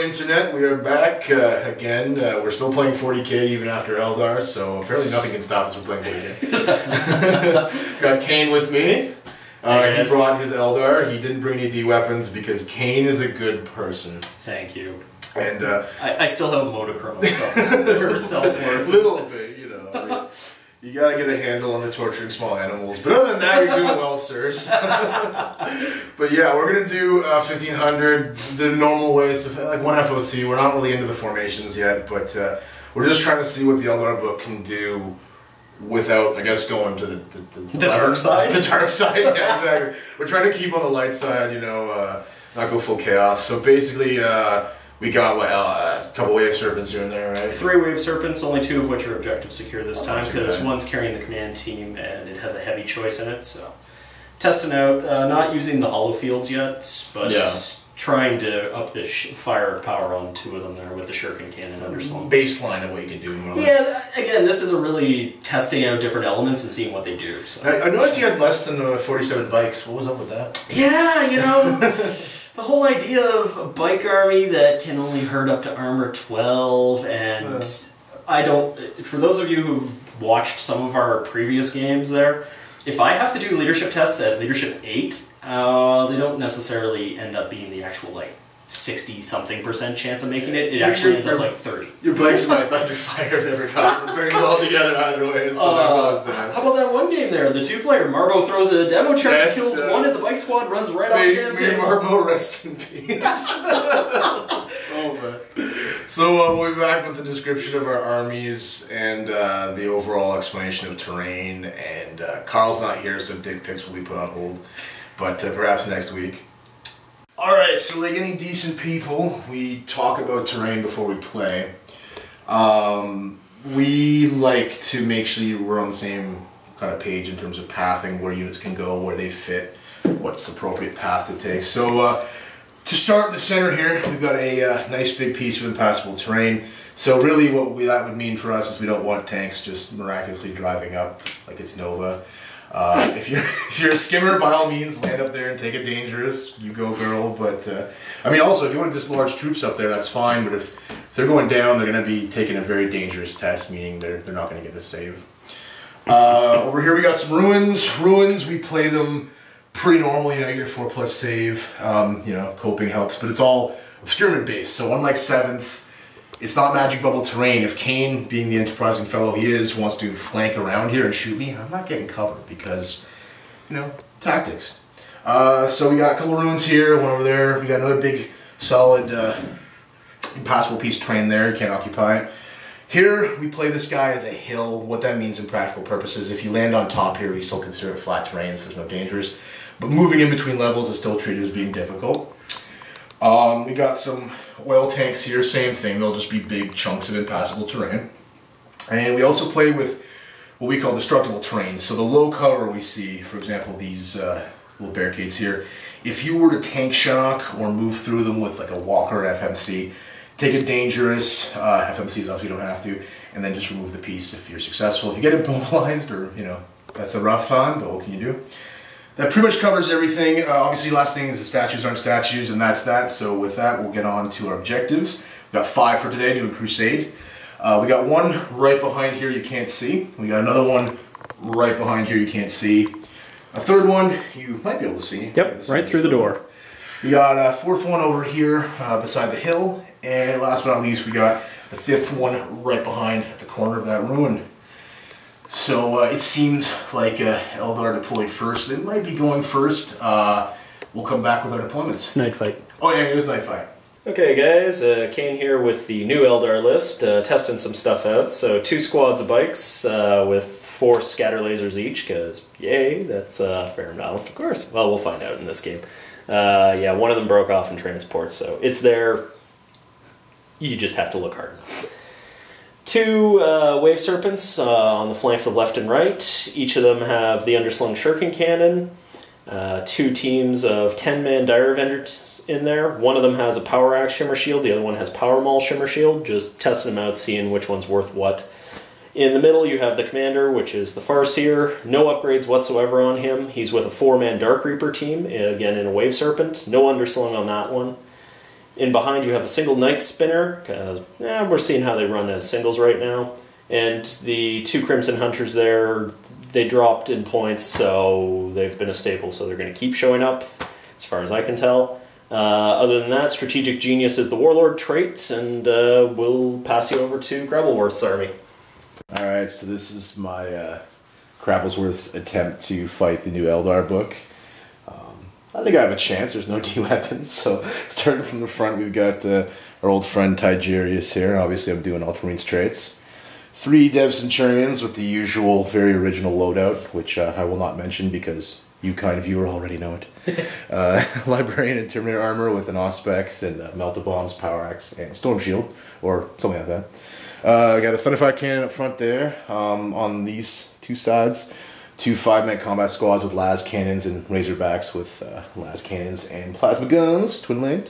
Internet, we are back again. We're still playing 40k even after Eldar, so apparently nothing can stop us from playing 40k. Got Khaine with me. He brought his Eldar. He didn't bring any D weapons because Khaine is a good person. Thank you. And I still have a monochrome self-worth. Little bit, you know. I mean, you gotta get a handle on the torturing small animals. But other than that, you're doing well, sirs. But yeah, we're gonna do 1500 the normal way. It's like one FOC. We're not really into the formations yet, but we're just trying to see what the Eldar book can do without, I guess, going to the dark side. The dark side, yeah, exactly. We're trying to keep on the light side, you know, not go full chaos. So basically, we got a couple wave serpents here and there, right? 3 wave serpents, only 2 of which are objective secure this time, because one's carrying the command team and it has a heavy choice in it. So testing out, not using the hollow fields yet, but trying to up the fire power on 2 of them there with the shuriken cannon underslung. Baseline of what you can do. Yeah, again, this is a really testing out different elements and seeing what they do. So. I noticed you had less than 47 bikes. What was up with that? Yeah, you know. The whole idea of a bike army that can only hurt up to armor 12, and I don't... For those of you who've watched some of our previous games there, if I have to do leadership tests at leadership 8, they don't necessarily end up being the actual, like, 60-something% chance of making it. It actually ends up like 30. Your bikes and my thunder fire have never gotten very well together either way, so there's always that. How about that one game there? The 2-player, Marbo throws a demo charge, kills one, and the bike squad runs right off the damn table. May Marbo rest in peace. Oh man. So we'll be back with the description of our armies and the overall explanation of terrain, and Carl's not here, so dick pics will be put on hold, but perhaps next week. Alright, so like any decent people, we talk about terrain before we play. We like to make sure we're on the same kind of page in terms of pathing, where units can go, where they fit, what's the appropriate path to take. So to start in the center here, we've got a nice big piece of impassable terrain. So really what that would mean for us is we don't want tanks just miraculously driving up like it's Nova. If you're a skimmer, by all means, land up there and take it dangerous. You go, girl. But I mean, also, if you want to dislodge troops up there, that's fine. But if they're going down, they're going to be taking a very dangerous test, meaning they're not going to get the save. Over here, we got some ruins. Ruins, we play them pretty normal. You know, you get a 4+ save. You know, coping helps, but it's all obscurement based. So unlike 7th. It's not magic bubble terrain. If Khaine, being the enterprising fellow he is, wants to flank around here and shoot me, I'm not getting covered because, you know, tactics. So we got a couple ruins here, one over there. We got another big, solid, impassable piece of terrain there. You can't occupy it. Here, we play this guy as a hill. What that means in practical purposes, if you land on top here, we still consider it flat terrain, so there's no dangers. But moving in between levels is still treated as being difficult. We got some oil tanks here, same thing, they'll just be big chunks of impassable terrain. And we also play with what we call destructible terrain. So the low cover we see, for example, these little barricades here, if you were to tank shock or move through them with like a walker or FMC, take it dangerous, FMCs obviously you don't have to, and then just remove the piece if you're successful. If you get immobilized, or, you know, that's a rough time, but what can you do? That pretty much covers everything. Obviously, last thing is the statues aren't statues, and that's that. So with that, we'll get on to our objectives. We've got 5 for today, doing Crusade. We got one right behind here you can't see. We got another one right behind here you can't see. A third one you might be able to see. Yep, right through the door. We got a 4th one over here beside the hill. And last but not least, we got the 5th one right behind at the corner of that ruin. So it seems like Eldar deployed first. They might be going first. We'll come back with our deployments. It's night fight. Oh yeah, it is night fight. Okay guys, Khaine here with the new Eldar list, testing some stuff out. So 2 squads of bikes with 4 scatter lasers each, because yay, that's fair and balanced, of course. Well, we'll find out in this game. Yeah, one of them broke off in transport, so it's there. You just have to look hard enough. 2 wave serpents on the flanks of left and right. Each of them have the underslung shuriken cannon. 2 teams of 10-man dire avengers in there. One of them has a power axe shimmer shield. The other one has power maul shimmer shield. Just testing them out, seeing which one's worth what. In the middle, you have the commander, which is the Farseer. No upgrades whatsoever on him. He's with a 4-man Dark Reaper team, again in a wave serpent. No underslung on that one. In behind you have a single Night Spinner, because we're seeing how they run as singles right now. And the 2 Crimson Hunters there, they dropped in points, so they've been a staple, so they're going to keep showing up, as far as I can tell. Other than that, Strategic Genius is the Warlord trait, and we'll pass you over to crablezworth's army. Alright, so this is my crablezworth's attempt to fight the new Eldar book. I think I have a chance. There's no D-weapons, so starting from the front, we've got our old friend Tigerius here. Obviously, I'm doing Ultramarines traits. 3 Dev Centurions with the usual, very original loadout, which I will not mention because you kind of viewer already know it. Librarian and Terminator armor with an Auspex and Melta Bombs, Power Axe, and Storm Shield, or something like that. I got a Thunderfire Cannon up front there. On these 2 sides, 2 5-man combat squads with las cannons and razorbacks with las cannons and plasma guns, twin lamed.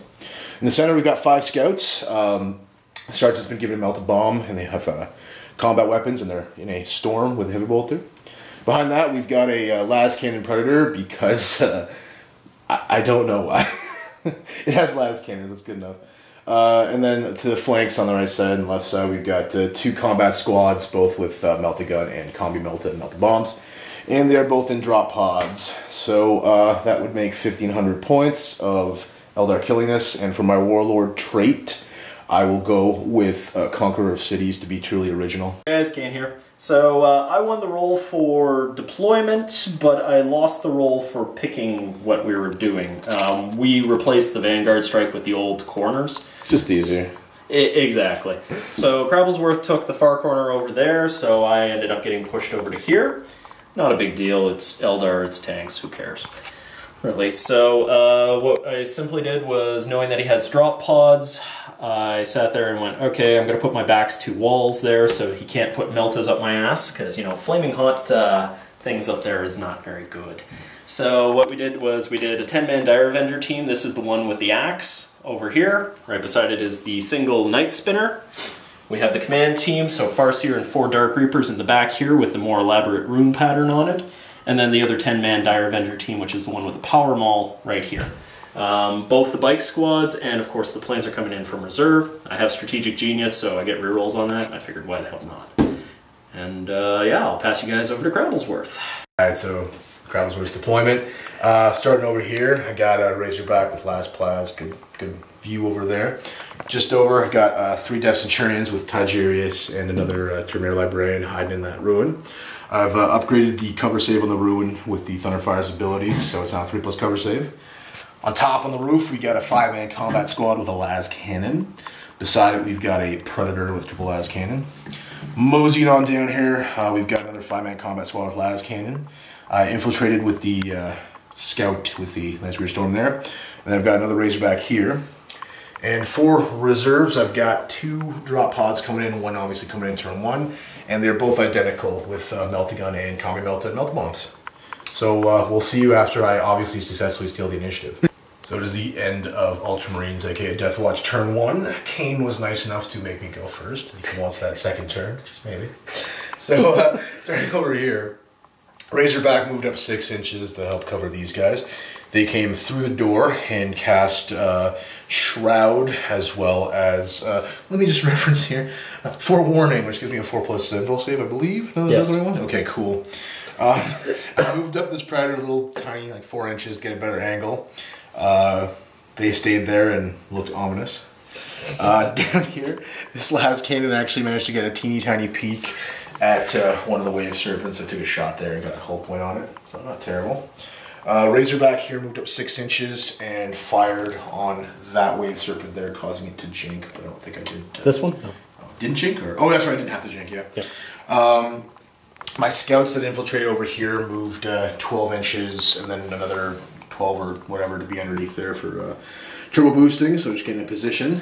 In the center, we've got 5 scouts. Sergeant's been given a Melta Bomb, and they have combat weapons, and they're in a storm with a heavy bolter. Behind that, we've got a las cannon predator because I don't know why. It has las cannons, that's good enough. And then to the flanks on the right side and left side, we've got 2 combat squads, both with Melta Gun and Combi Melta and Melta Bombs. And they're both in drop pods. So that would make 1,500 points of Eldar killingness. And for my Warlord trait, I will go with Conqueror of Cities to be truly original. Hey guys, Khaine here. So I won the roll for deployment, but I lost the roll for picking what we were doing. We replaced the Vanguard Strike with the old corners. It's just easier. Exactly. So crablezworth took the far corner over there, so I ended up getting pushed over to here. Not a big deal, it's Eldar, it's tanks, who cares? Really. So what I simply did was, knowing that he has drop pods, I sat there and went, okay, I'm going to put my backs to walls there so he can't put meltas up my ass, because, you know, flaming hot things up there is not very good. So what we did was we did a 10-man Dire Avenger team. This is the one with the axe over here. Right beside it is the single Night Spinner. We have the command team, so Farseer and 4 Dark Reapers in the back here with the more elaborate rune pattern on it. And then the other 10-man Dire Avenger team, which is the one with the Power Maul right here. Both the bike squads and, of course, the planes are coming in from reserve. I have Strategic Genius, so I get rerolls on that. I figured, why the hell not? And yeah, I'll pass you guys over to crablezworth. Alright, so crablezworth's deployment. Starting over here, I got a Razorback with las plas. Good view over there. Just over, I've got 3 Dev Centurions with Tigerius and another Terminator Librarian hiding in that ruin. I've upgraded the cover save on the ruin with the Thunderfire's ability, so it's now 3+ cover save. On top on the roof, we got a 5-man combat squad with a las cannon. Beside it, we've got a Predator with triple las cannon. Moseying on down here, we've got another 5-man combat squad with las cannon. I infiltrated with the scout with the Lance Rear Storm there. And then I've got another Razorback here. And for reserves, I've got 2 drop pods coming in, one obviously coming in turn 1. And they're both identical with Melta Gun and Combi Melta and Melta Bombs. So we'll see you after I obviously successfully steal the initiative. So it is the end of Ultramarines, aka Death Watch turn 1. Khaine was nice enough to make me go first. He wants that second turn, just maybe. So starting over here, Razorback moved up 6 inches to help cover these guys. They came through the door and cast Shroud, as well as, let me just reference here, Forewarning, which gives me a 4+7 roll save, I believe? No, yes. Okay, cool. I moved up this Predator a little tiny, like 4 inches, to get a better angle. They stayed there and looked ominous. Down here, this las cannon actually managed to get a teeny tiny peek at one of the wave serpents. I took a shot there and got a hull point on it, so not terrible. Razorback here moved up 6 inches and fired on that wave serpent there, causing it to jink, but I don't think I did. This one? No. Didn't jink? Or, oh, that's right, I didn't have to jink, yeah. My scouts that infiltrated over here moved 12 inches and then another 12 or whatever to be underneath there for triple boosting, so just getting in position.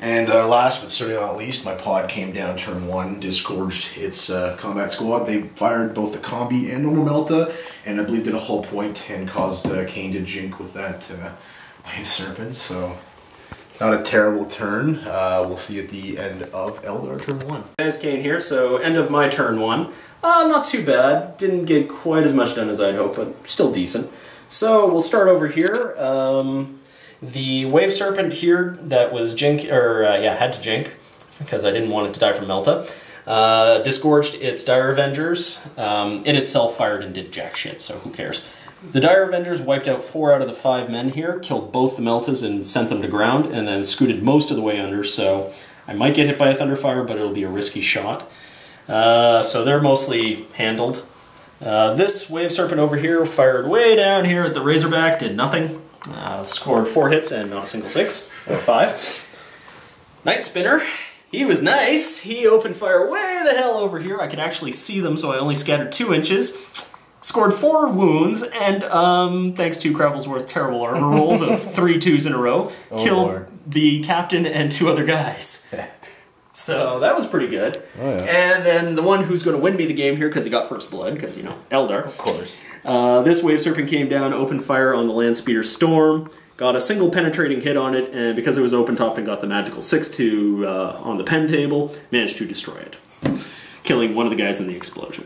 And last but certainly not least, my pod came down turn 1, disgorged its combat squad. They fired both the Combi and normal Melta, and I believe did a hull point and caused Khaine to jink with that wave serpent. So not a terrible turn. We'll see you at the end of Eldar turn 1. Guys, Khaine here. So end of my turn 1. Not too bad. Didn't get quite as much done as I'd hoped, but still decent. So we'll start over here. The Wave Serpent here that was had to jink, because I didn't want it to die from Melta, disgorged its Dire Avengers. It itself fired and did jack shit, so who cares. The Dire Avengers wiped out 4 out of the 5 men here, killed both the Meltas and sent them to ground, and then scooted most of the way under, so I might get hit by a Thunderfire, but it'll be a risky shot. So they're mostly handled. This Wave Serpent over here fired way down here at the Razorback, did nothing. Scored 4 hits and not a single 6, or 5. Night Spinner, he was nice. He opened fire way the hell over here. I could actually see them, so I only scattered 2 inches. Scored 4 wounds, and thanks to crablezworth terrible armor rolls of 3 2s in a row, killed the captain and 2 other guys. So that was pretty good. Oh, yeah. And then the one who's going to win me the game here, because he got first blood, because, you know, Eldar. Of course. This Wave Serpent came down, opened fire on the Landspeeder Storm, got a single penetrating hit on it, and because it was open-topped and got the magical 6-2 on the pen table, managed to destroy it, killing one of the guys in the explosion.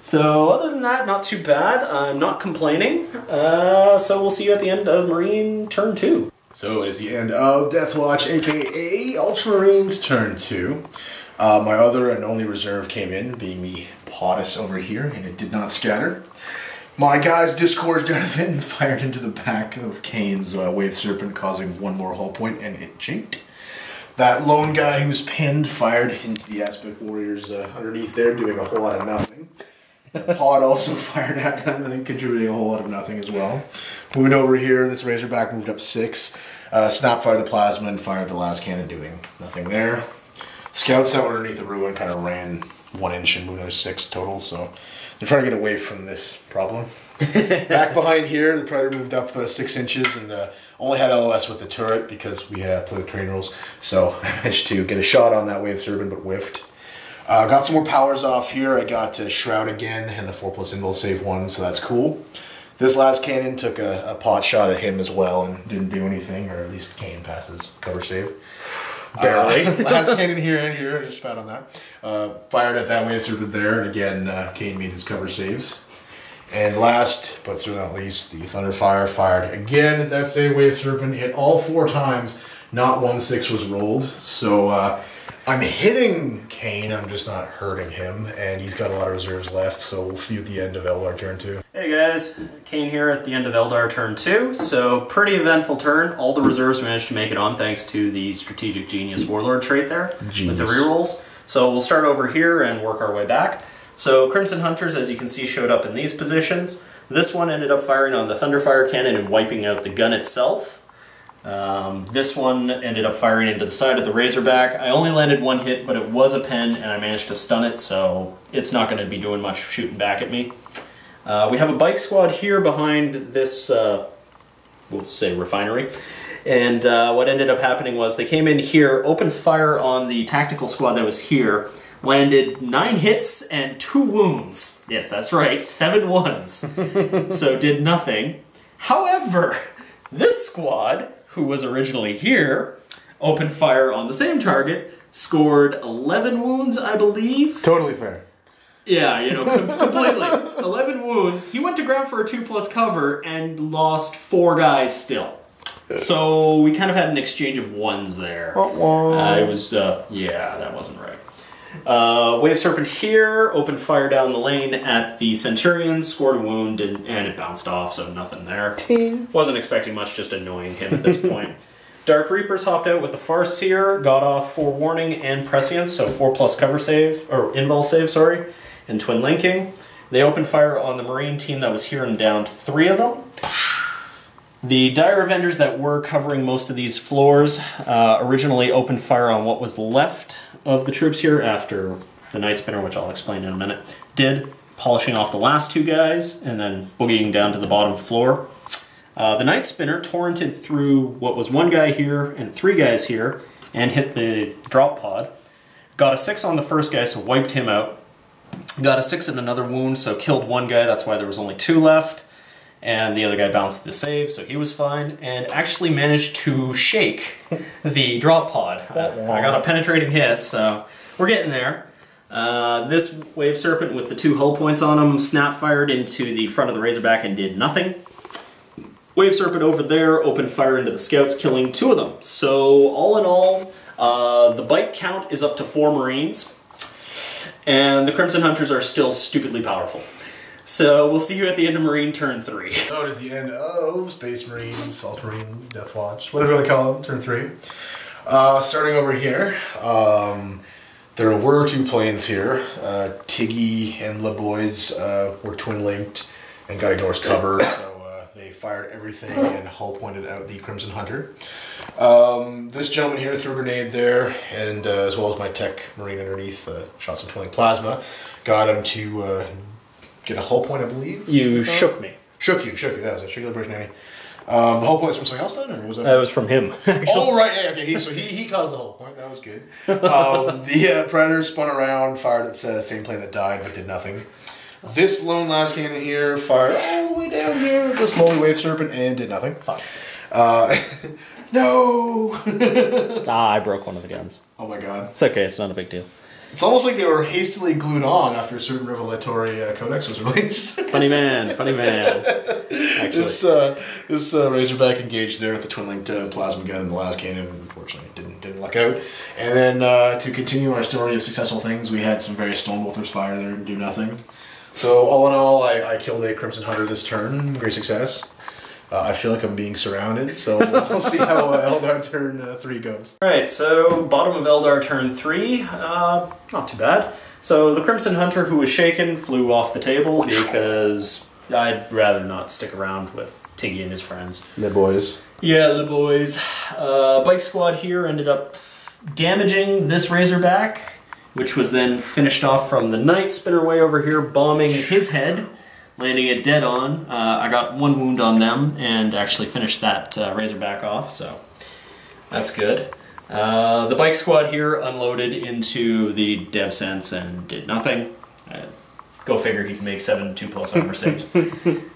So other than that, not too bad. I'm not complaining. So we'll see you at the end of Marine turn 2. So it is the end of Deathwatch, aka Ultramarines turn 2. My other and only reserve came in, being the Potus over here, and it did not scatter. My guys disgorged out of it and fired into the back of Khaine's Wave Serpent, causing 1 more hull point, and it jinked. That lone guy who was pinned fired into the Aspect Warriors underneath there, doing a whole lot of nothing. Pod also fired at them, and then contributing a whole lot of nothing as well. Moving over here, this Razorback moved up 6. Snap fired the plasma and fired the last cannon, doing nothing there. Scouts that were underneath the ruin kind of ran 1 inch and moved 6 total, so they're trying to get away from this problem. Back behind here, the Predator moved up 6 inches and only had LOS with the turret because we play with train rules. So I managed to get a shot on that Wave Serpent, but whiffed. Got some more powers off here. I got Shroud again and the 4+ invul save 1, so that's cool. This last cannon took a pot shot at him as well and didn't do anything, or at least Khaine passed his cover save. Barely. Last cannon here and here, I just spat on that. Fired at that Wave Serpent there, and again, Khaine made his cover saves. And last, but certainly not least, the Thunderfire fired again at that same Wave Serpent, hit all 4 times, not 1 6 was rolled. So I'm hitting Khaine, I'm just not hurting him, and he's got a lot of reserves left, so we'll see you at the end of Eldar turn 2. Hey guys, Khaine here at the end of Eldar turn 2. So pretty eventful turn. All the reserves managed to make it on thanks to the Strategic Genius Warlord trait there with the rerolls. So we'll start over here and work our way back. So Crimson Hunters, as you can see, showed up in these positions. This one ended up firing on the Thunderfire cannon and wiping out the gun itself. This one ended up firing into the side of the Razorback. I only landed 1 hit, but it was a pen, and I managed to stun it, so it's not going to be doing much shooting back at me. We have a bike squad here behind this, we'll say refinery. And what ended up happening was they came in here, opened fire on the tactical squad that was here, landed 9 hits and 2 wounds. Yes, that's right, 7 1s. So did nothing. However, this squad, who was originally here, opened fire on the same target, scored 11 wounds, I believe. Totally fair. Yeah, you know, completely. 11 wounds. He went to ground for a 2+ cover and lost 4 guys still. So we kind of had an exchange of 1s there. It was, yeah, that wasn't right. Wave Serpent here, opened fire down the lane at the Centurion, scored a wound, and it bounced off, so nothing there. Wasn't expecting much, just annoying him at this point. Dark Reapers hopped out with the Farseer, got off Forewarning and Prescience, so 4+ cover save, or invul save, sorry, and Twin Linking. They opened fire on the Marine team that was here and downed 3 of them. The Dire Avengers that were covering most of these floors originally opened fire on what was left of the troops here after the Night Spinner, which I'll explain in a minute, did, polishing off the last 2 guys and then boogieing down to the bottom floor. The Night Spinner torrented through what was 1 guy here and 3 guys here and hit the drop pod. Got a 6 on the first guy, so wiped him out. Got a 6 in another wound, so killed 1 guy, that's why there was only 2 left. And the other guy bounced the save, so he was fine, and actually managed to shake the drop pod. I got a penetrating hit, so we're getting there. This Wave Serpent with the 2 hull points on him snap fired into the front of the Razorback and did nothing. Wave Serpent over there opened fire into the scouts, killing 2 of them. So all in all, the bite count is up to 4 Marines, and the Crimson Hunters are still stupidly powerful. So we'll see you at the end of Marine turn 3. Oh, it is the end of Space Marines, Ultramarines, Death Watch, whatever you want to call them, turn 3. Starting over here, there were 2 planes here. Tiggy and Le Boys were twin-linked and got Ignor's cover, so they fired everything and hull pointed out the Crimson Hunter. This gentleman here threw a grenade there, and as well as my tech Marine underneath, shot some twin-link plasma, got him to get a hull point, I believe. You shook me. Shook you, that was it. Shook the British Navy. The hull point was from something else then, or was that? That was from him. Oh right, yeah, okay. So he caused the hull point. That was good. The Predator spun around, fired at the same plane that died, but did nothing. This lone last cannon here fired all the way down here. This lone Wave Serpent and did nothing. Fuck. No. I broke one of the guns. Oh my god. It's okay. It's not a big deal. It's almost like they were hastily glued on after a certain revelatory codex was released. Funny man, funny man. Actually. This Razorback engaged there with the twin-linked plasma gun in the last cannon. Unfortunately, didn't luck out. And then to continue our story of successful things, we had some various Stonebolters fire there and do nothing. So all in all, I killed a Crimson Hunter this turn. Great success. I feel like I'm being surrounded, so we'll see how Eldar turn 3 goes. Alright, so bottom of Eldar turn 3, not too bad. So the Crimson Hunter who was shaken flew off the table because I'd rather not stick around with Tiggy and his friends. The boys. Yeah, the boys. Bike squad here ended up damaging this Razorback, which was then finished off from the Night Spinner way over here, bombing his head, landing it dead on. I got 1 wound on them and actually finished that Razorback off, so that's good. The bike squad here unloaded into the dev sense and did nothing. Go figure, he can make 7 2+ armor saves.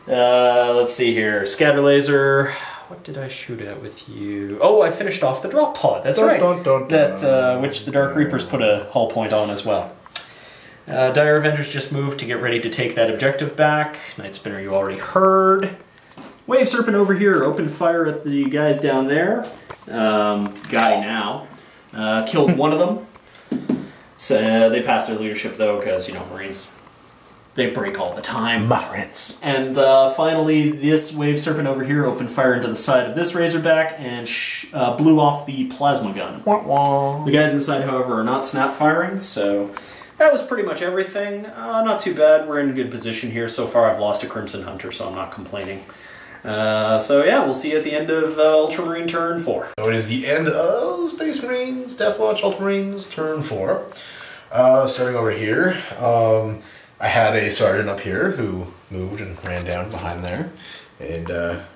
Let's see here. Scatter laser. What did I shoot at with you? Oh, I finished off the drop pod. That's right. That which the Dark Reapers put a hull point on as well. Dire Avengers just moved to get ready to take that objective back. Night Spinner you already heard. Wave Serpent over here opened fire at the guys down there. Guy now. Killed 1 of them. So they passed their leadership though, because, you know, Marines, they break all the time. My friends. And finally, this Wave Serpent over here opened fire into the side of this Razorback and blew off the plasma gun. Wah, wah. The guys inside, however, are not snap firing, so that was pretty much everything. Not too bad. We're in a good position here. So far, I've lost a Crimson Hunter, so I'm not complaining. So yeah, we'll see you at the end of Ultramarine turn 4. So it is the end of Space Marines, Death Watch, Ultramarines, turn 4. Starting over here, I had a sergeant up here who moved and ran down behind there. And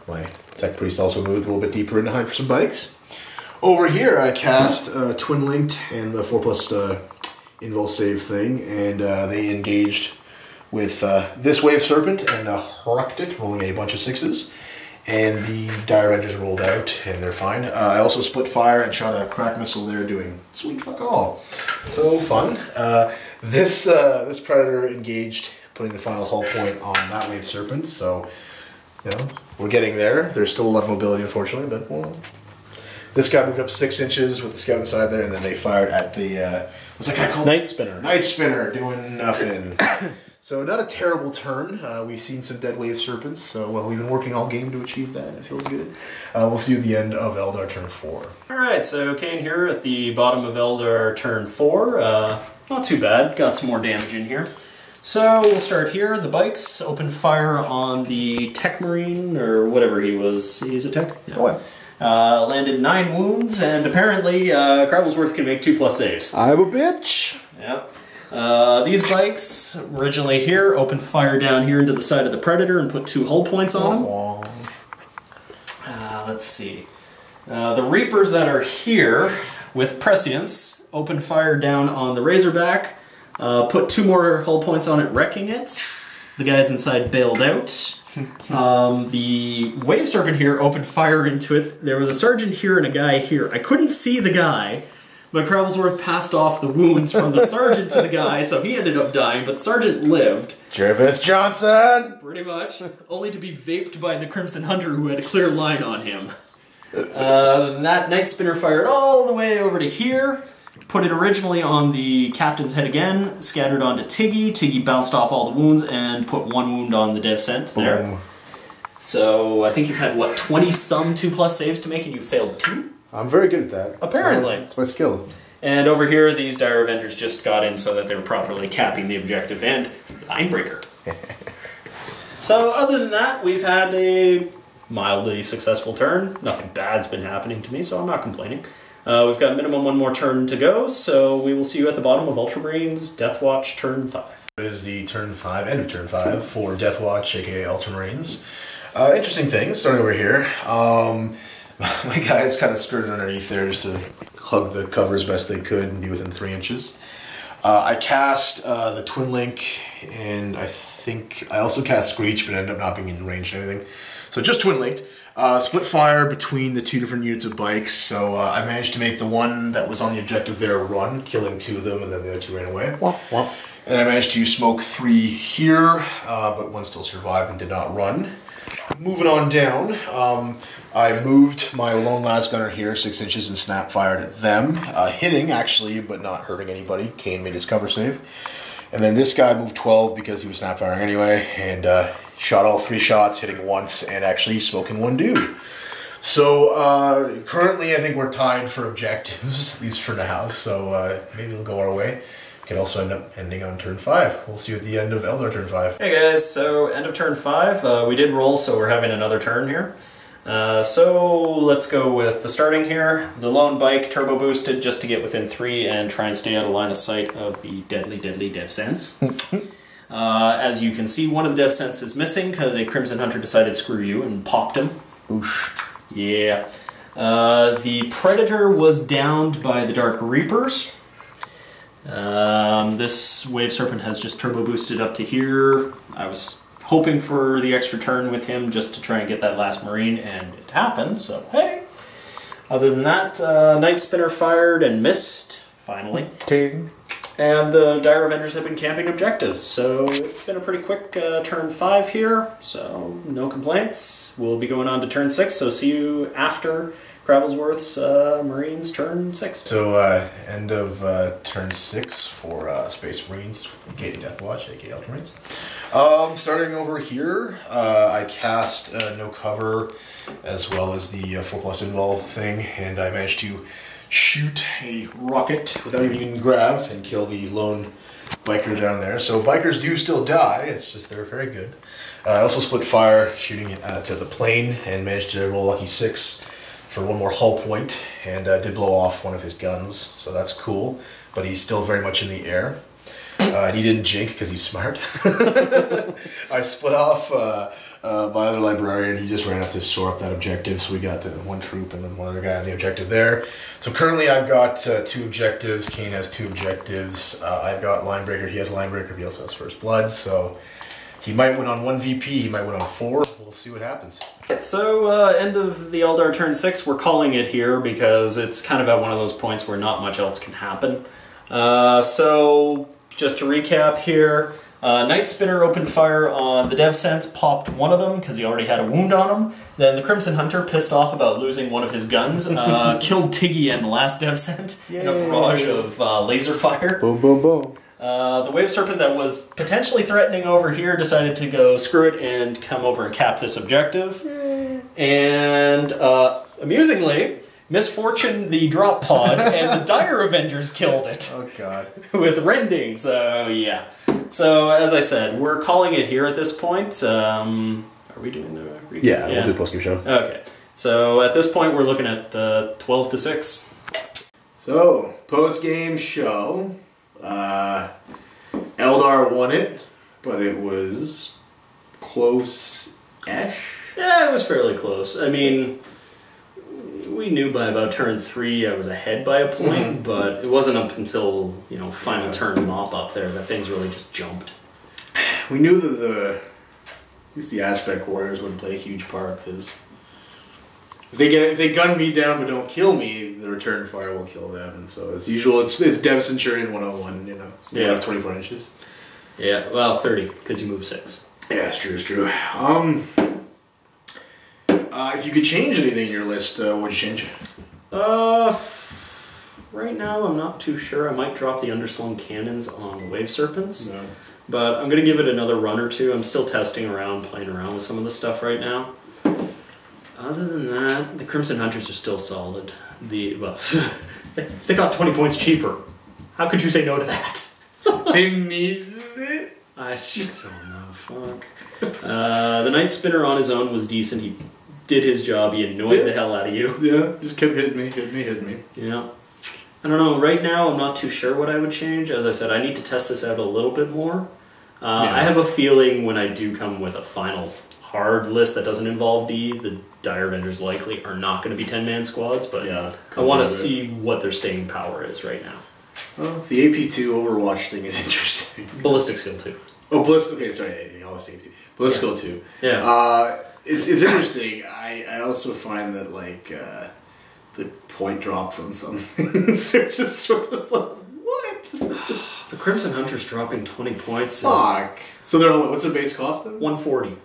my tech priest also moved a little bit deeper in to hide for some bikes. Over here, I cast Twin-Linked and the 4+ invul save thing, and they engaged with this Wave Serpent and hurked it, rolling a bunch of 6s. And the Dire Avengers rolled out, and they're fine. I also split fire and shot a crack missile there, doing sweet fuck all. So fun. This Predator engaged, putting the final hull point on that Wave Serpent. So, you know, we're getting there. There's still a lot of mobility, unfortunately, but well. This guy moved up 6 inches with the scout inside there, and then they fired at the what's that guy called? Night Spinner. Night Spinner, doing nothing. So not a terrible turn. We've seen some dead Wave Serpents, so we've been working all game to achieve that. It feels good. We'll see you at the end of Eldar turn 4. Alright, so Khaine here at the bottom of Eldar turn 4. Not too bad. Got some more damage in here. So we'll start here. The bikes open fire on the Tech Marine, or whatever he was. He's a Tech? Yeah. What? Landed 9 wounds, and apparently crablezworth can make 2+ saves. I'm a bitch! Yep. These bikes, originally here, opened fire down here into the side of the Predator and put 2 hull points on them. Let's see. The Reapers that are here, with prescience, opened fire down on the Razorback, put 2 more hull points on it, wrecking it. The guys inside bailed out. The Wave Serpent here opened fire into it. There was a sergeant here and a guy here. I couldn't see the guy, but Crablezworth passed off the wounds from the sergeant to the guy, so he ended up dying, but the sergeant lived. Jervis Johnson! Pretty much. Only to be vaped by the Crimson Hunter who had a clear line on him. That Night Spinner fired all the way over to here, put it originally on the captain's head again, scattered onto Tiggy. Tiggy bounced off all the wounds and put one wound on the Devcent there. Boom. So I think you've had, what, 20-some 2+ saves to make and you failed 2? I'm very good at that. Apparently. It's my skill. And over here, these Dire Avengers just got in so that they were properly capping the objective and Linebreaker. So other than that, we've had a mildly successful turn. Nothing bad's been happening to me, so I'm not complaining. We've got minimum one more turn to go, so we will see you at the bottom of Ultramarines Deathwatch turn 5. It is the turn 5, end of turn 5 for Deathwatch, aka Ultramarines. Interesting thing, starting over here. My guys kind of skirted underneath there just to hug the cover as best they could and be within 3 inches. I cast the Twin Link, and I think I also cast Screech, but ended up not being in range or anything. So just Twin Linked. Split fire between the 2 different units of bikes, so I managed to make the one that was on the objective there run, killing 2 of them, and then the other 2 ran away. And I managed to smoke 3 here, but 1 still survived and did not run. Moving on down, I moved my lone last gunner here 6 inches and snap fired at them, hitting actually, but not hurting anybody. Khaine made his cover save. And then this guy moved 12 because he was snap firing anyway, and shot all 3 shots, hitting once, and actually smoking 1 dude. So currently I think we're tied for objectives, at least for now, so maybe it'll go our way. Could also end up ending on turn 5. We'll see you at the end of Eldar turn 5. Hey guys, so end of turn 5. We did roll, so we're having another turn here. So let's go with the starting here. The lone bike turbo boosted just to get within 3 and try and stay out of line of sight of the deadly Devcents. As you can see, one of the Devcents is missing because a Crimson Hunter decided screw you and popped him. Oosh. Yeah. The Predator was downed by the Dark Reapers. This Wave Serpent has just turbo boosted up to here. I was hoping for the extra turn with him just to try and get that last Marine, and it happened, so hey. Other than that, Night Spinner fired and missed, finally. Ting. And the Dire Avengers have been camping objectives, so it's been a pretty quick turn 5 here, so no complaints. We'll be going on to turn 6, so see you after Crablezworth's Marines turn 6. So end of turn 6 for Space Marines, aka Deathwatch, aka Ultramarines. Starting over here, I cast No Cover as well as the 4+ invul thing, and I managed to shoot a rocket without even using grav and kill the lone biker down there. So bikers do still die, it's just they're very good. I also split fire shooting to the plane and managed to roll lucky 6 for 1 more hull point, and did blow off one of his guns, so that's cool, but he's still very much in the air. And he didn't jink because he's smart. I split off my other librarian. He just ran up to shore up that objective, so we got 1 troop and then 1 other guy on the objective there. So currently I've got 2 objectives. Khaine has 2 objectives. I've got Linebreaker. He has Linebreaker. He also has First Blood, so he might win on 1 VP. He might win on 4. We'll see what happens. So end of the Eldar turn 6. We're calling it here because it's kind of at one of those points where not much else can happen. So just to recap here, Night Spinner opened fire on the Devcents, popped 1 of them because he already had a wound on him. Then the Crimson Hunter, pissed off about losing 1 of his guns, killed Tiggy and the last Devcent in a barrage of laser fire. Boom, boom, boom. The Wave Serpent that was potentially threatening over here decided to go screw it and come over and cap this objective. And amusingly, Misfortune the drop pod and the Dire Avengers killed it. Oh god. With rending, so yeah. So as I said, we're calling it here at this point. Are we doing the recap? Yeah, we'll do a post-game show. Okay. So at this point we're looking at 12 to 6. So, post-game show. Eldar won it, but it was close-ish. Yeah, it was fairly close. I mean, we knew by about turn 3 I was ahead by a point, but it wasn't up until, you know, final turn mop up there that things really just jumped. We knew that at least the aspect warriors would play a huge part, because if they gun me down but don't kill me, the return fire will kill them. And so as usual, it's Dev Centurion 101. You know, it's out of 24 inches. Yeah, well, 30 because you move 6. Yeah, it's true. It's true. If you could change anything in your list, what would you change? Right now I'm not too sure. I might drop the underslung cannons on the wave serpents. No. But I'm going to give it another run or two. I'm still testing around, playing around with some of the stuff right now. Other than that, the Crimson Hunters are still solid. Well, they got 20 points cheaper. How could you say no to that? They needed it? I just don't know. Fuck. The Night Spinner on his own was decent. He did his job. He annoyed the hell out of you. Yeah, just kept hitting me. Yeah. I don't know. Right now, I'm not too sure what I would change. As I said, I need to test this out a little bit more. I have a feeling when I do come with a final hard list that doesn't involve D, the Dire Avengers likely are not going to be 10-man squads, but I want to see what their staying power is right now. Well, the AP2 Overwatch thing is interesting. Ballistic skill 2. Oh, Ballistic. Okay, sorry. I always say AP2. Ballistic skill 2. Yeah. It's interesting. I also find that like the point drops on some things are just sort of like what? The Crimson Hunters dropping 20 points. Fuck. So they're what's the base cost then? 140.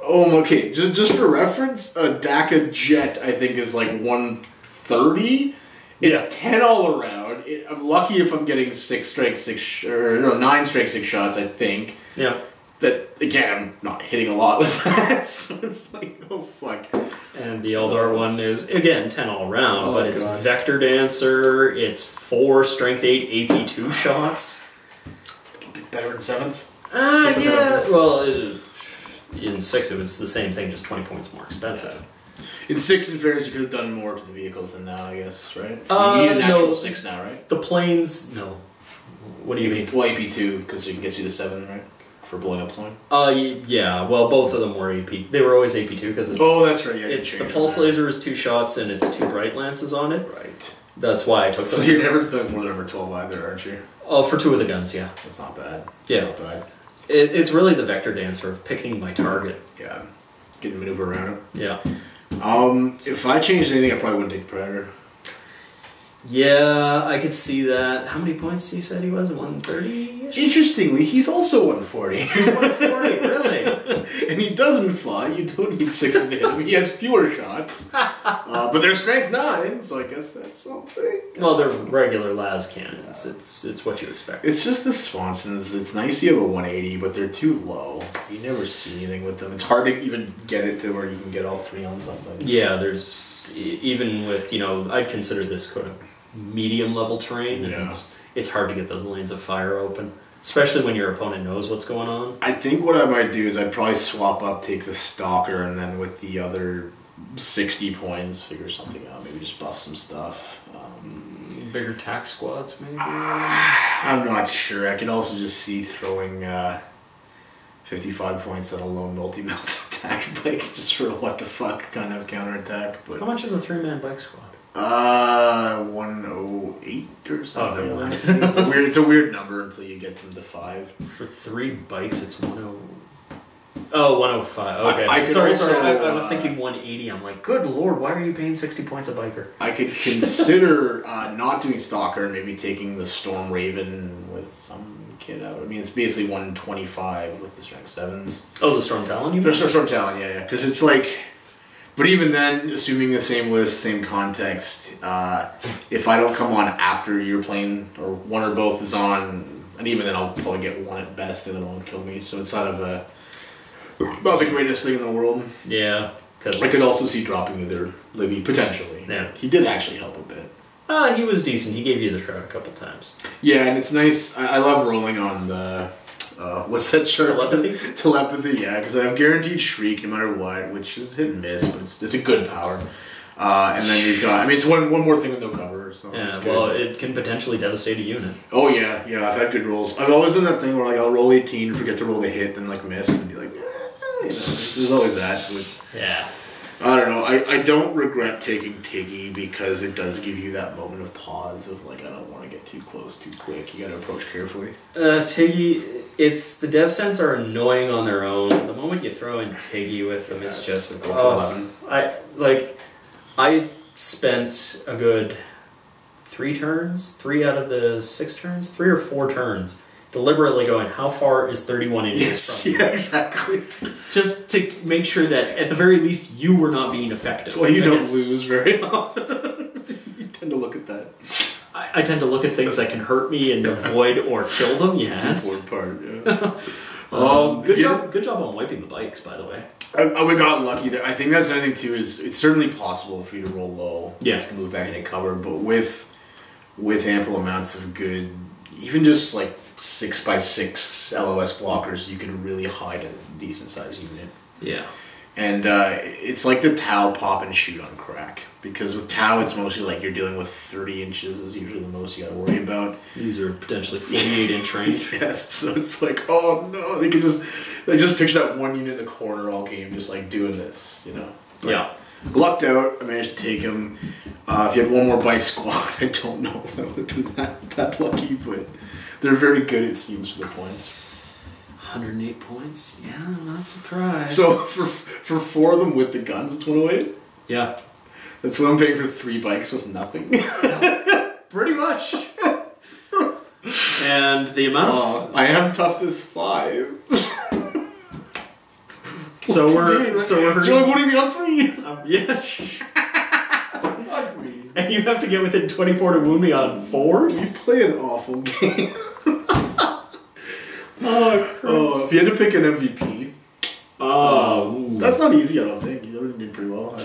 Oh, okay. Just for reference, a DACA Jet I think is like 130. It's 10 all around. I'm lucky if I'm getting 9 strike 6 shots. I think. Yeah. That again, I'm not hitting a lot with that, so it's like, oh fuck. And the Eldar one is again 10 all around, but it's Vector Dancer. It's 4 Strength 8 AP2 shots. A bit better in 7th. Yeah. Well, in 6 it was the same thing, just 20 points more expensive. Yeah. In 6, in fairness, you could have done more to the vehicles than now, I guess, right? You need a natural 6 now, right? The planes, no. What do you mean? Well, AP2 because it gets you to 7, right? For blowing up something? Yeah, well, both of them were AP. They were always AP2 because it's... Oh, that's right, yeah. It's the Pulse Laser is 2 shots and it's 2 Bright Lances on it. Right. That's why I took them. So you're never more than number 12 either, aren't you? Oh, for 2 of the guns, yeah. That's not bad. Yeah. That's not bad. It's really the Vector Dancer of picking my target. Yeah. Getting maneuver around him. Yeah. If I changed anything, I probably wouldn't take the Predator. Yeah, I could see that. How many points he said he was? 130-ish? Interestingly, he's also 140. He's 140, really? And he doesn't fly. You don't need 6 to hit him. He has fewer shots. But they're strength 9, so I guess that's something. Well, they're regular las cannons. It's what you expect. It's just the Swansons. It's nice you have a 180, but they're too low. You never see anything with them. It's hard to even get it to where you can get all 3 on something. Yeah, there's... Even with, I'd consider this kind of medium level terrain, and it's hard to get those lanes of fire open, especially when your opponent knows what's going on. I think what I might do is I'd probably swap up, take the Stalker, and then with the other 60 points, figure something out. Maybe just buff some stuff. Bigger tax squads, maybe? I'm not sure. I could also just see throwing 55 points on a lone multi-melt attack bike just for what the fuck kind of counterattack. But how much is a 3-man bike squad? 108 or something. Oh, it's a weird number until you get them to 5. For 3 bikes, it's 10. Oh, 105. Okay. Sorry. I was thinking 180. I'm like, good lord, why are you paying 60 points a biker? I could consider not doing Stalker and maybe taking the Storm Raven with some kid out. I mean, it's basically 125 with the Strength 7s. Oh, the Storm Talon, you mean? Storm Talon, yeah. Because it's like... But even then, assuming the same list, same context, if I don't come on after you're playing, or one or both is on, and even then I'll probably get one at best and it won't kill me, so it's not the greatest thing in the world. Yeah. I could also see dropping either Libby, potentially. Yeah. He did actually help a bit. He was decent. He gave you the shroud a couple times. Yeah, and it's nice. I love rolling on the... what's that shirt? Telepathy, yeah, because I have guaranteed shriek no matter what, which is hit and miss, but it's a good power. And then you've got, I mean, it's one more thing with no cover. So yeah, well, it can potentially devastate a unit. Oh yeah, I've had good rolls. I've always done that thing where like I'll roll 18, forget to roll the hit, then like miss, and be like, there's always that. So yeah. I don't know. I don't regret taking Tiggy because it does give you that moment of pause of like I don't want to get too close too quick. You got to approach carefully. Tiggy, the dev sets are annoying on their own. The moment you throw in Tiggy with them, it's just I spent a good 3 turns, 3 out of the 6 turns, 3 or 4 turns, deliberately going, how far is 31 inches from you? Yeah, exactly. Just to make sure that, at the very least, you were not being effective. Well, you don't lose very often. You tend to look at that. I tend to look at things that can hurt me and avoid or kill them, yes. That's the important part, yeah. Good job on wiping the bikes, by the way. We got lucky there. I think that's another thing, too, is it's certainly possible for you to roll low. Yeah. To move back into cover, but with ample amounts of good, even just like 6x6 LOS blockers, you can really hide a decent sized unit. Yeah. And it's like the Tau pop and shoot on crack. Because with Tau, it's mostly like you're dealing with 30 inches is usually the most you gotta worry about. These are potentially 48-inch range. Yes, so it's like, oh no, they just picture that one unit in the corner all game just like doing this, you know. But yeah. Lucked out, I managed to take him. If you had one more bike squad, I don't know if I would have been that lucky, but they're very good, it seems, for the points. 108 points? Yeah, I'm not surprised. So for 4 of them with the guns, it's 108? Yeah. That's what I'm paying for 3 bikes with nothing. Pretty much. And the amount of... I am toughness 5. So we're like, what do you mean on 3? Yes. And you have to get within 24 to wound me on 4s? You play an awful game. If you had to pick an MVP, that's not easy. I don't think you did pretty well. I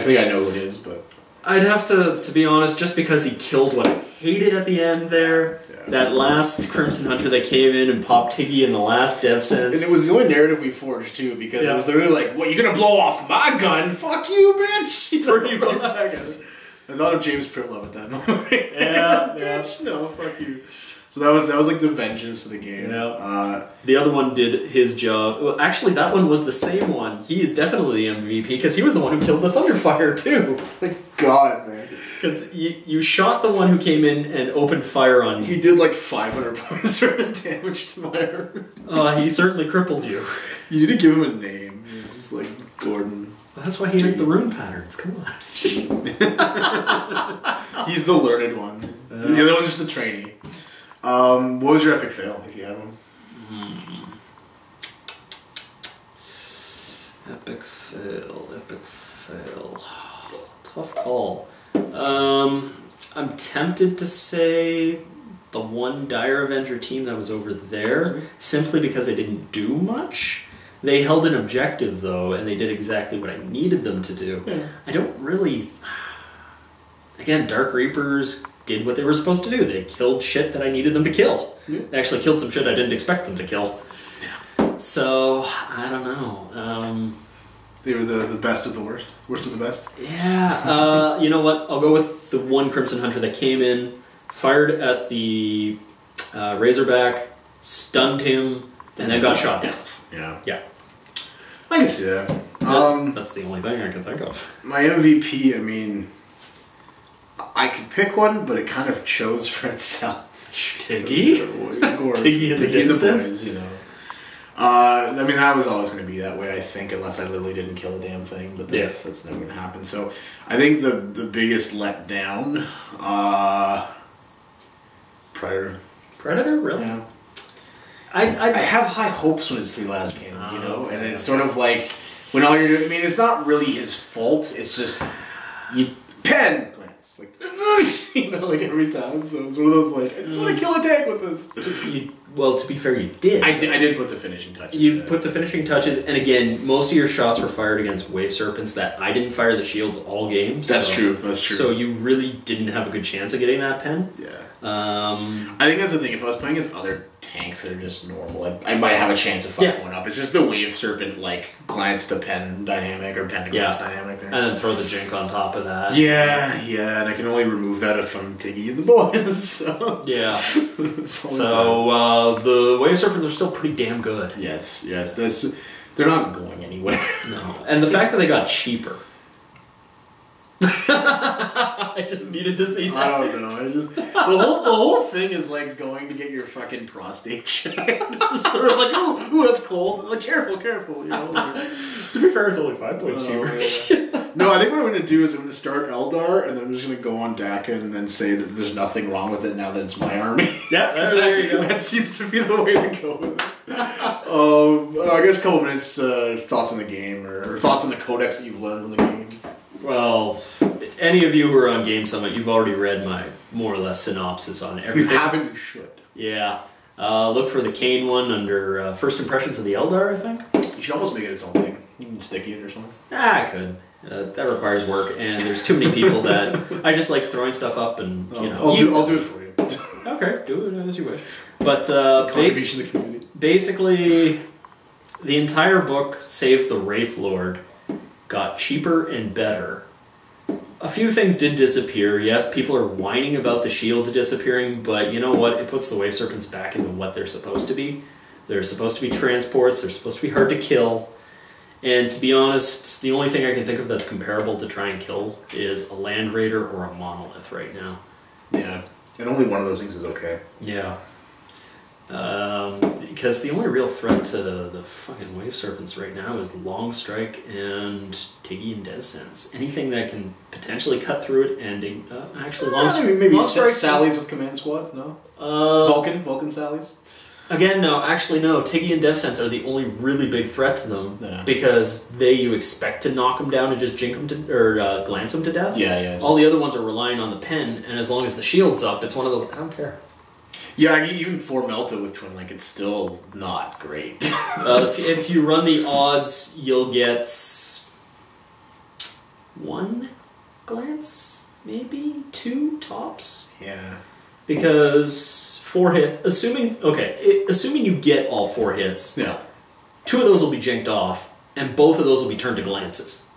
think I know who it is, but I'd have to be honest. Just because he killed what I hated at the end there, that last Crimson Hunter that came in and popped Tiggy in the last dev sense, and it was the only narrative we forged too, because it was literally like, "What, you're gonna blow off my gun? Fuck you, bitch!" Pretty much. I thought of James Pritlove at that moment. Yeah, bitch, no, fuck you. So that was like the vengeance of the game. Yeah. The other one did his job. Well, actually, that one was the same one. He is definitely the MVP because he was the one who killed the Thunderfire too. My God, man. Because you shot the one who came in and opened fire on you. He did like 500 points worth of damage to my arm. He certainly crippled you. You need to give him a name. Just like Gordon. Well, that's why he has the rune patterns. Come on. He's the learned one. The other one's just the trainee. What was your epic fail, if you had one? Epic fail. Tough call. I'm tempted to say the one Dire Avenger team that was over there, simply because they didn't do much. They held an objective, though, and they did exactly what I needed them to do. Yeah. I don't really... Again, Dark Reapers did what they were supposed to do. They killed shit that I needed them to kill. Yeah. They actually killed some shit I didn't expect them to kill. Yeah. So, I don't know. They were the best of the worst? Worst of the best? Yeah. You know what? I'll go with the one Crimson Hunter that came in, fired at the Razorback, stunned him, and then got shot down. Yeah. Yeah. I can see that. That's the only thing I can think of. My MVP, I mean, I could pick one, but it kind of chose for itself. Tiggy? Tiggy and the boys, you know. I mean, that was always going to be that way, I think, unless I literally didn't kill a damn thing, but that's never going to happen. So, I think the biggest letdown, Predator. Predator? Really? Yeah. I have high hopes when it's three las cannons, you know, and it's sort of like, when all you're doing, I mean, it's not really his fault, it's just, pen plants, like, you know, like every time, so it's one of those, like, I just want to kill a tank with this. Well, to be fair, you did. I did put the finishing touches. You put the finishing touches, and again, most of your shots were fired against wave serpents that I didn't fire the shields all game. That's true. So you really didn't have a good chance of getting that pen. Yeah. I think that's the thing. If I was playing against other tanks that are just normal, I might have a chance of fucking one up. It's just the wave serpent, like, glance to pen dynamic or pen to glance dynamic there. And then throw the jink on top of that. Yeah, and I can only remove that if I'm Tiggy and the boys, so... Yeah. So, the wave serpents are still pretty damn good. Yes, they're not going anywhere. No. And the fact that they got cheaper. I just needed to see that. I don't know. The whole thing is like going to get your fucking prostate checked. It's sort of like, ooh, that's cold. Like, careful, you know. To be fair, it's only 5 points cheaper. No, I think what I'm going to do is I'm going to start Eldar, and then I'm just going to go on Daka and then say that there's nothing wrong with it now that it's my army. Yeah, there you go. That seems to be the way to go with it. I guess a couple minutes, thoughts on the game, or thoughts on the codex that you've learned from the game. Well, any of you who are on Game Summit, you've already read my more or less synopsis on everything. If you haven't, you should. Yeah. Look for the Khaine one under First Impressions of the Eldar, I think. You should almost make it its own thing. You can sticky it or something. I could. That requires work, and there's too many people that I just like throwing stuff up, and you know. I'll do it for you. Okay, do it as you wish. But contribution to the community. Basically, the entire book, save the Wraith Lord, got cheaper and better. A few things did disappear. Yes, people are whining about the shields disappearing, but you know what? It puts the Wave Serpents back into what they're supposed to be. They're supposed to be transports. They're supposed to be hard to kill. And to be honest, the only thing I can think of that's comparable to try and kill is a Land Raider or a Monolith right now. Yeah, and only one of those things is okay. Yeah. Because the only real threat to the fucking Wave Serpents right now is Long Strike and Tiggy and Dev Sense. Anything that can potentially cut through it and actually maybe Long Strike Sallies with command squads. No. Vulcan Sallies. Again, no. Actually, no. Tiggy and Dev Sense are the only really big threat to them because you expect to knock them down and just jink them or glance them to death. Yeah. All the other ones are relying on the pen, and as long as the shield's up, it's one of those. I don't care. Yeah, even 4 Melta with Twin Link, it's still not great. If you run the odds, you'll get 1 glance, maybe 2 tops. Yeah. Because 4 hits, assuming you get all 4 hits, 2 of those will be jinked off, and both of those will be turned to glances.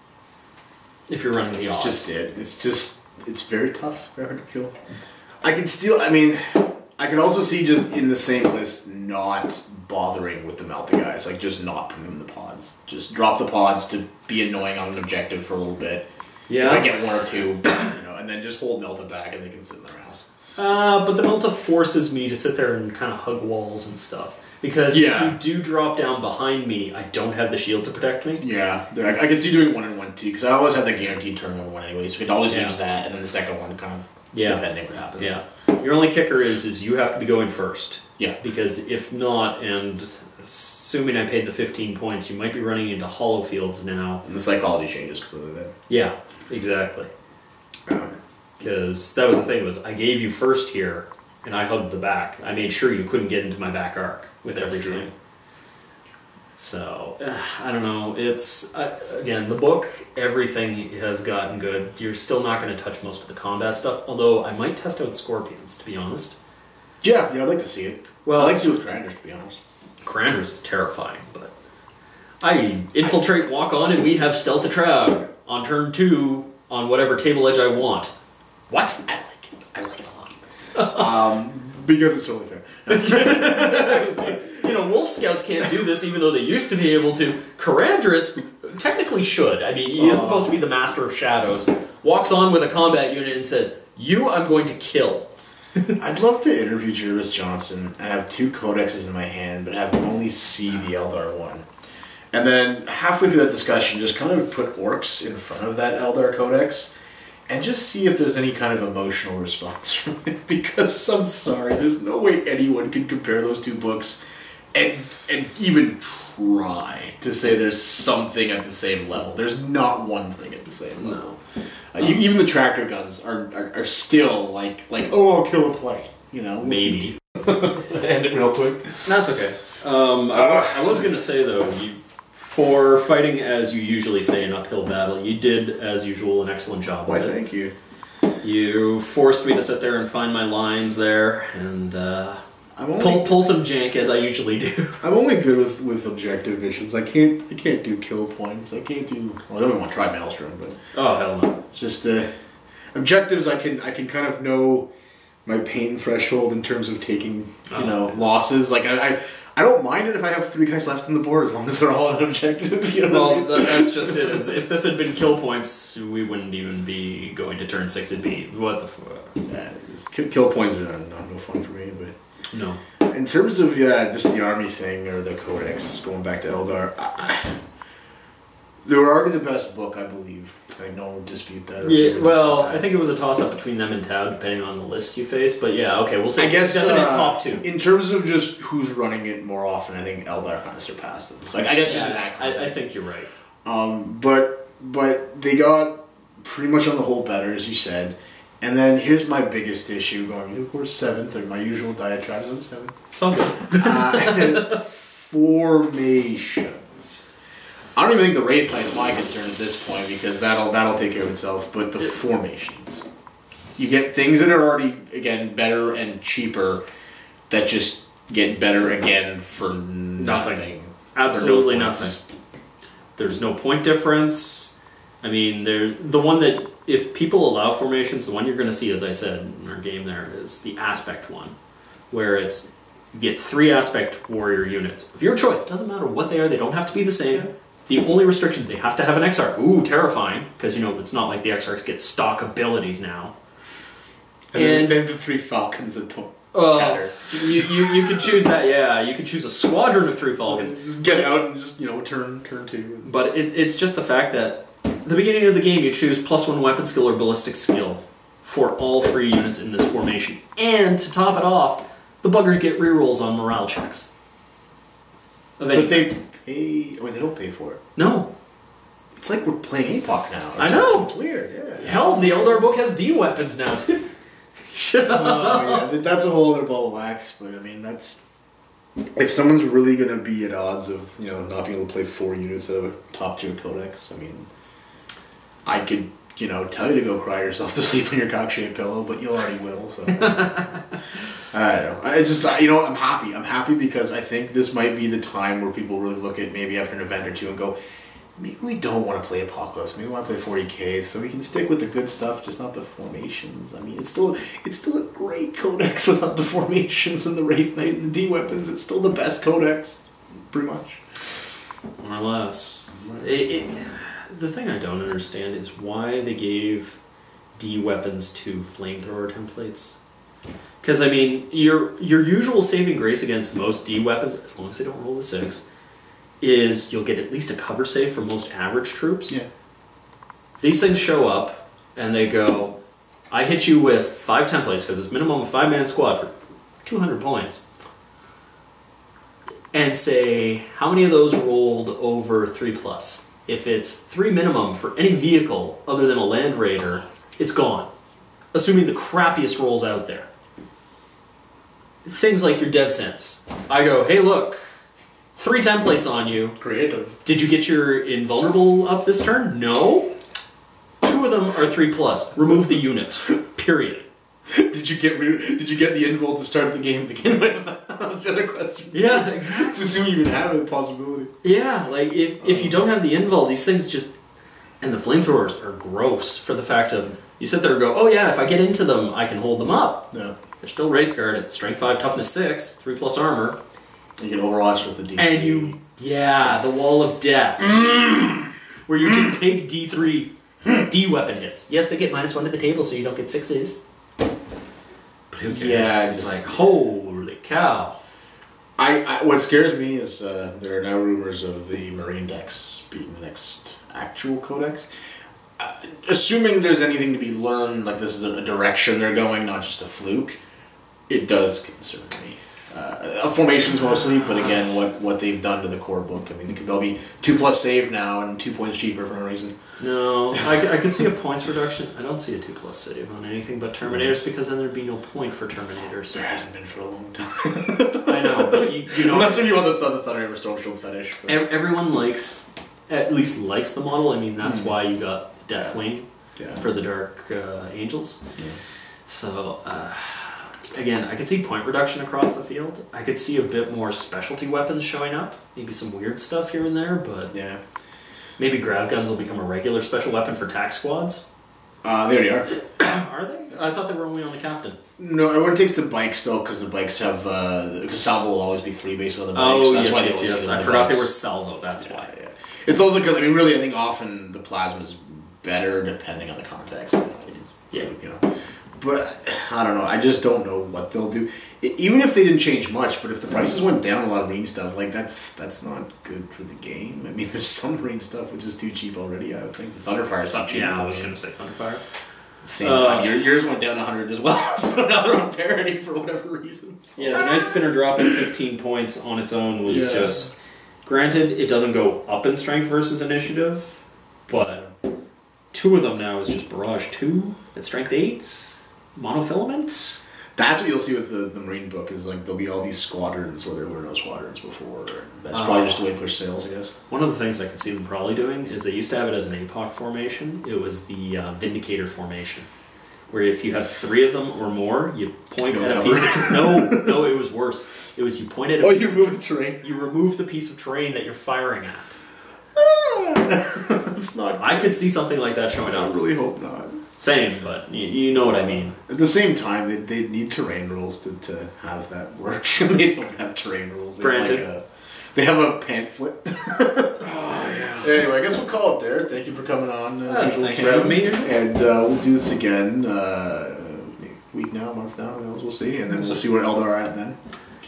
If you're running the odds. It's just it. It's very tough, very hard to kill. I can also see just in the same list not bothering with the Melta guys, like just not putting them in the pods. Just drop the pods to be annoying on an objective for a little bit. Yeah. If I get 1 or 2, and then just hold Melta back and they can sit in their ass. But the Melta forces me to sit there and kind of hug walls and stuff. Because if you do drop down behind me, I don't have the shield to protect me. Yeah, I can see doing 1 and 1 too, because I always have the guaranteed turn 1 anyway, so we can always use that, and then the second one kind of depending what happens. Yeah. Your only kicker is you have to be going first. Yeah. Because if not, and assuming I paid the 15 points, you might be running into hollow fields now. And the psychology changes completely then. Yeah, exactly. Because that was the thing, was I gave you first here, and I hugged the back. I made sure you couldn't get into my back arc with everything. True. So, I don't know. It's, again, the book, everything has gotten good. You're still not going to touch most of the combat stuff, although I might test out Scorpions, to be honest. Yeah, I'd like to see it. Well, I'd like to see it with Cranders, to be honest. Cranders is terrifying, but I infiltrate, walk on, and we have Stealth Atroud on turn 2 on whatever table edge I want. What? I like it a lot. Because it's totally fair. You know, Wolf Scouts can't do this even though they used to be able to. Karandris technically should. I mean, he is supposed to be the Master of Shadows. Walks on with a combat unit and says, "You, I'm going to kill." I'd love to interview Jervis Johnson and have 2 codexes in my hand, but have him only see the Eldar one. And then halfway through that discussion, just kind of put orcs in front of that Eldar codex and just see if there's any kind of emotional response from it. Because I'm sorry, there's no way anyone can compare those 2 books and even try to say there's something at the same level. There's not one thing at the same level. No. Even the tractor guns are still like oh, I'll kill a plane. You know, maybe. End it real quick. That's okay. I was going to say though, for fighting as you usually say in uphill battle, you did as usual an excellent job. Why, thank you. You forced me to sit there and find my lines there and pull some jank as I usually do. I'm only good with objective missions. I can't do kill points. I can't do. Well, I don't even want to try Maelstrom, but oh hell no. It's just objectives. I can kind of know my pain threshold in terms of taking losses. Like I don't mind it if I have 3 guys left on the board as long as they're all on an objective. You know what I mean? That's just it. If this had been kill points, we wouldn't even be going to turn 6. It'd be what the fuck. Yeah, kill points are no fun for me, but. No. In terms of just the army thing or the codex, going back to Eldar, they were already the best book, I believe. I think no one would dispute that. Or Yeah, well, I think it was a toss-up between them and Tau, depending on the list you face. But yeah, okay, we'll say I guess definite top two. In terms of just who's running it more often, I think Eldar kind of surpassed them. So I guess just in that context. I think you're right. But they got pretty much on the whole better, as you said. And then here's my biggest issue going, of course, 7th, or my usual diatribes on 7th. It's all good. Formations. I don't even think the Wraith Knight's my concern at this point, because that'll take care of itself, but the formations. You get things that are already, again, better and cheaper that just get better again for nothing. Absolutely for no nothing. There's no point difference. I mean, the one that, if people allow formations, the one you're going to see, as I said in our game there, is the aspect one, where it's, you get 3 aspect warrior units. Of your choice. It doesn't matter what they are. They don't have to be the same. Yeah. The only restriction, they have to have an Exarch. Ooh, terrifying. Because, you know, it's not like the Exarchs get stock abilities now. And then the 3 Falcons that don't scatter. You could choose that, yeah. You could choose a squadron of 3 Falcons. Just get out and just, turn 2. But it's just the fact that at the beginning of the game, you choose +1 weapon skill or ballistic skill for all 3 units in this formation. And to top it off, the buggers get rerolls on morale checks. But they pay, or they don't pay for it. No. It's like we're playing APOC now. I know. It's weird, yeah. Hell, the Eldar book has D weapons now, too. Shut up. Yeah, that's a whole other ball of wax, but I mean, that's... If someone's really going to be at odds of, not being able to play 4 units of a top-tier codex, I mean, I could, tell you to go cry yourself to sleep on your cock-shaped pillow, but you already will, so... I don't know. I just, I'm happy. I'm happy because I think this might be the time where people really look at maybe after an event or two and go, maybe we don't want to play Apocalypse. Maybe we want to play 40k, so we can stick with the good stuff, just not the formations. I mean, it's still a great codex without the formations and the Wraith Knight and the D weapons. It's still the best codex, pretty much. More or less. The thing I don't understand is why they gave D weapons to flamethrower templates. Because, I mean, your usual saving grace against most D weapons, as long as they don't roll a 6, is you'll get at least a cover save for most average troops. Yeah. These things show up, and they go, I hit you with 5 templates, because it's minimum a 5-man squad for 200 points. And say, how many of those rolled over 3+? If it's 3 minimum for any vehicle other than a Land Raider, it's gone. Assuming the crappiest rolls out there. Things like your dev sense. I go, hey look, 3 templates on you. Creative. Did you get your invulnerable up this turn? No. 2 of them are 3+. Remove the unit. Period. Did you get the invul to start the game to begin with? That's the other question. Yeah, exactly. Let's assume you even have a possibility. Yeah, like if you don't have the invul, these things just... And the flamethrowers are gross for the fact of... You sit there and go, oh yeah, if I get into them, I can hold them up. Yeah. They're still Wraithguard at Strength 5, Toughness 6, 3+ armor. You can overwatch with the D3. And the Wall of Death. Where you just take D3 D weapon hits. Yes, they get -1 to the table, so you don't get 6s. But who cares? Yeah, it's like, holy cow. What scares me is there are now rumors of the Marine decks being the next actual codex. Assuming there's anything to be learned, like this is a direction they're going, not just a fluke, it does concern me. Formations mostly, but again, what they've done to the core book. I mean, they could all be 2+ save now and 2 points cheaper for no reason. No, I could see a points reduction. I don't see a 2+ save on anything but Terminators because then there'd be no point for Terminators. There hasn't been for a long time. I know, but you know... Unless you want the Thunderhammer Stormshield fetish. But. Everyone at least likes the model. I mean, that's why you got Deathwing for the Dark Angels. Yeah. So, again, I could see point reduction across the field. I could see a bit more specialty weapons showing up. Maybe some weird stuff here and there, but maybe grav guns will become a regular special weapon for tax squads. They already are. Are they? I thought they were only on the captain. No, everyone takes the bikes though, because the bikes have because salvo will always be 3 based on the bikes. Oh, so that's why yes. I forgot they were salvo. That's why. Yeah. It's also because really I think often the plasma is better depending on the context. But I don't know. I just don't know what they'll do. Even if they didn't change much, but if the prices went down a lot of marine stuff, like that's not good for the game. I mean, there's some marine stuff which is too cheap already. I would think the Thunderfire's not cheap. Yeah, I was gonna say Thunderfire. At the same time, yours went down 100 as well, so now they're on parity for whatever reason. Yeah, the Night Spinner dropping 15 points on its own was just... Granted, it doesn't go up in strength versus initiative, but 2 of them now is just Barrage 2 and Strength 8, Monofilaments. That's what you'll see with the Marine book, is like there'll be all these squadrons where there were no squadrons before. That's probably just the way to push sales, I guess. One of the things I could see them probably doing is they used to have it as an APOC formation. It was the Vindicator formation, where if you have 3 of them or more, you point at a piece of... No, it was worse. It was you point at a you remove the terrain. You remove the piece of terrain that you're firing at. It's not good. I could see something like that showing up. I really hope not. Same, but you know what I mean. At the same time, they need terrain rules to have that work. They don't have terrain rules. They have a pamphlet. Anyway, I guess we'll call it there. Thank you for coming on. Thanks for having me. And we'll do this again week now, month now, who knows, we'll see. And then we'll see where Eldar are at then.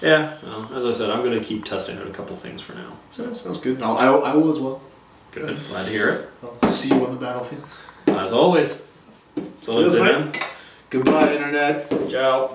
Yeah, well, as I said, I'm going to keep testing out a couple things for now. So sounds good. I will as well. Good, glad to hear it. I'll see you on the battlefield. As always. So Goodbye, Internet. Ciao.